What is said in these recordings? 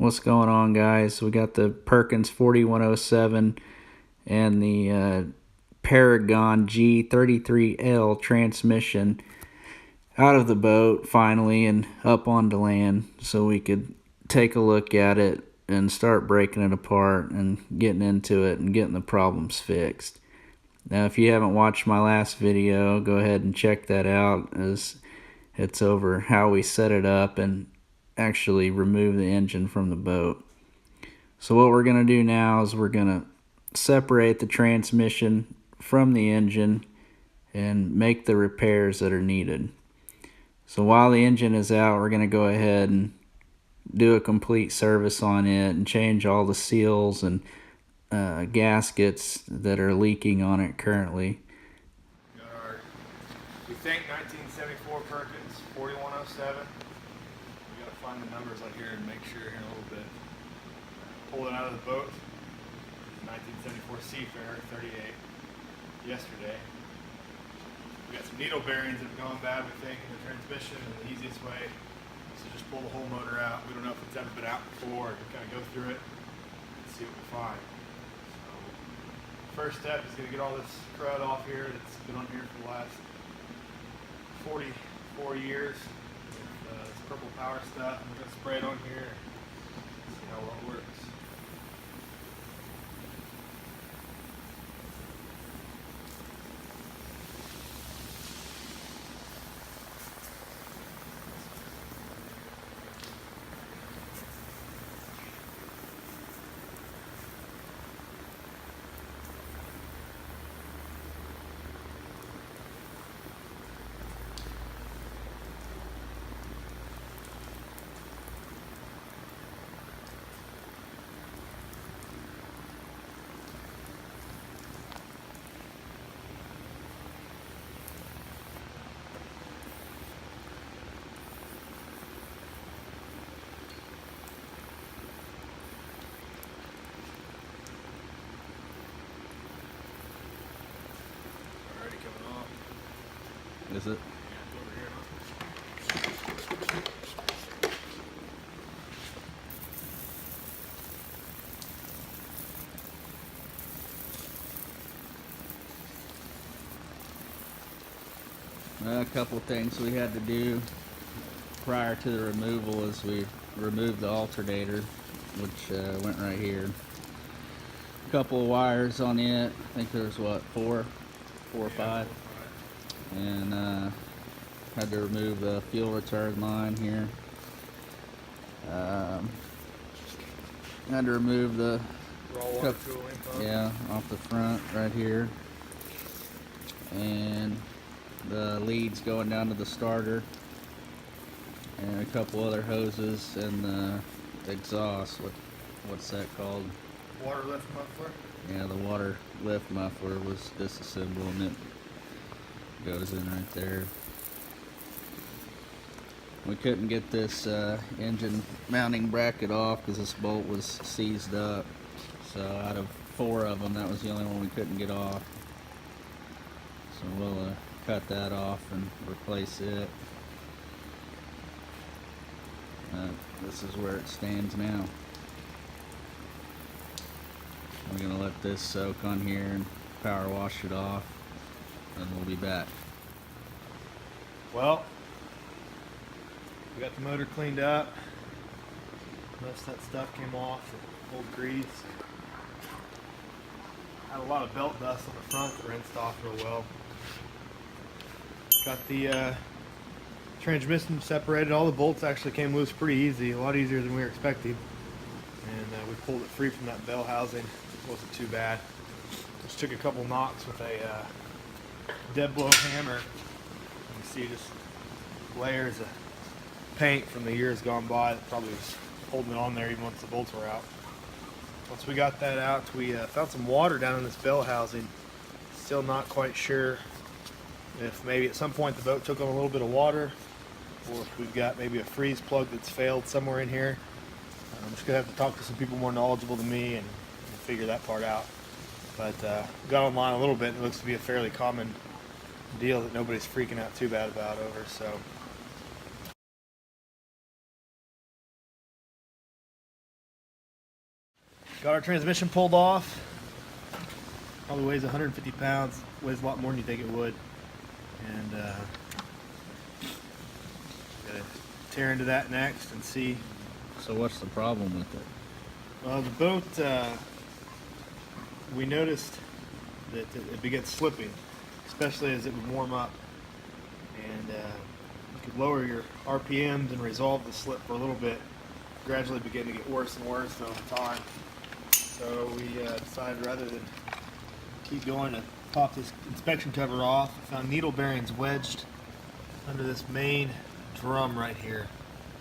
What's going on, guys? We got the Perkins 4107 and the Paragon G33L transmission out of the boat finally and up onto land, so we could take a look at it and start breaking it apart and getting into it and getting the problems fixed. Now, if you haven't watched my last video, go ahead and check that out, as it's over how we set it up and actually remove the engine from the boat. So what we're going to do now is we're going to separate the transmission from the engine and make the repairs that are needed. So while the engine is out, we're going to go ahead and do a complete service on it and change all the seals and gaskets that are leaking on it currently. Got our, we think 1974 Perkins 4107. We got to find the numbers on here and make sure here in a little bit. Pulled it out of the boat. 1974 Seafarer 38 yesterday. We got some needle bearings that have gone bad, we think, in the transmission, and the easiest way is to just pull the whole motor out. We don't know if it's ever been out before, and kind of go through it and see what we find. So, first step is going to get all this crud off here that's been on here for the last 44 years. With this purple power stuff, and we're going to spray it on here and see how well it works. Is it? A couple things we had to do prior to the removal is we removed the alternator, which went right here. A couple of wires on it. I think there's what, four or five. And had to remove the fuel return line here. Had to remove the off the front right here, and the leads going down to the starter, and a couple other hoses, and the exhaust. What's that called? Water lift muffler. Yeah, the water lift muffler was disassembled, and it goes in right there. We couldn't get this engine mounting bracket off because this bolt was seized up. So out of 4 of them, that was the only one we couldn't get off. So we'll cut that off and replace it. This is where it stands now. We're going to let this soak on here and power wash it off, and we'll be back. Well, we got the motor cleaned up. Most of that stuff came off, the old grease. Had a lot of belt dust on the front that rinsed off real well. Got the transmission separated. All the bolts actually came loose pretty easy, a lot easier than we were expecting. And we pulled it free from that bell housing. It wasn't too bad. Just took a couple knocks with a dead blow hammer. You can see just layers of paint from the years gone by that probably was holding it on there even once the bolts were out. Once we got that out, we found some water down in this bell housing. Still not quite sure if maybe at some point the boat took on a little bit of water, or if we've got maybe a freeze plug that's failed somewhere in here. I'm just gonna have to talk to some people more knowledgeable than me and figure that part out. But got online a little bit, and it looks to be a fairly common deal that nobody's freaking out too bad about over. So Got our transmission pulled off. Probably weighs 150 pounds. Weighs a lot more than you think it would. And gotta tear into that next and see. So what's the problem with it? Well, the boat, we noticed that it began slipping, especially as it would warm up. And you could lower your RPMs and resolve the slip for a little bit. Gradually began to get worse and worse over time. So we decided rather than keep going to pop this inspection cover off. I found needle bearings wedged under this main drum right here.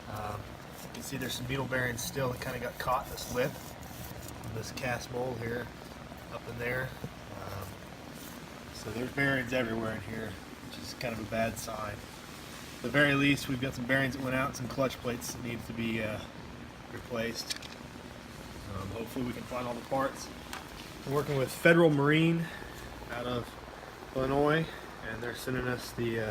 You can see there's some needle bearings still that kind of got caught in this lip of this cast mold here, up in there. So there's bearings everywhere in here, which is kind of a bad sign. At the very least, we've got some bearings that went out and some clutch plates that need to be replaced. Hopefully we can find all the parts. I'm working with Federal Marine out of Illinois, and they're sending us the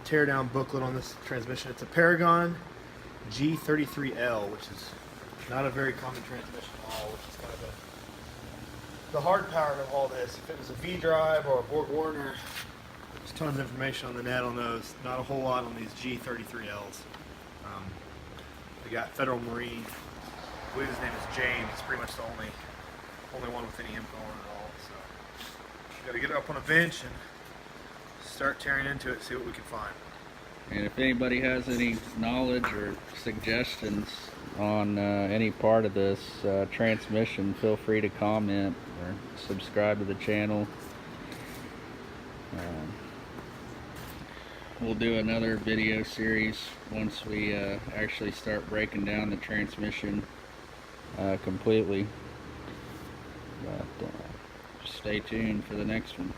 teardown booklet on this transmission. It's a Paragon G33L, which is not a very common transmission at all, which is kind of the hard part of all this. If it was a V-drive or a Borg Warner, there's tons of information on the net on those. Not a whole lot on these G33Ls. We got Federal Marine. I believe his name is James. It's pretty much the only one with any info on it all. So got to get it up on a bench and start tearing into it, see what we can find. And if anybody has any knowledge or suggestions on any part of this transmission, feel free to comment or subscribe to the channel. We'll do another video series once we actually start breaking down the transmission completely. But stay tuned for the next one.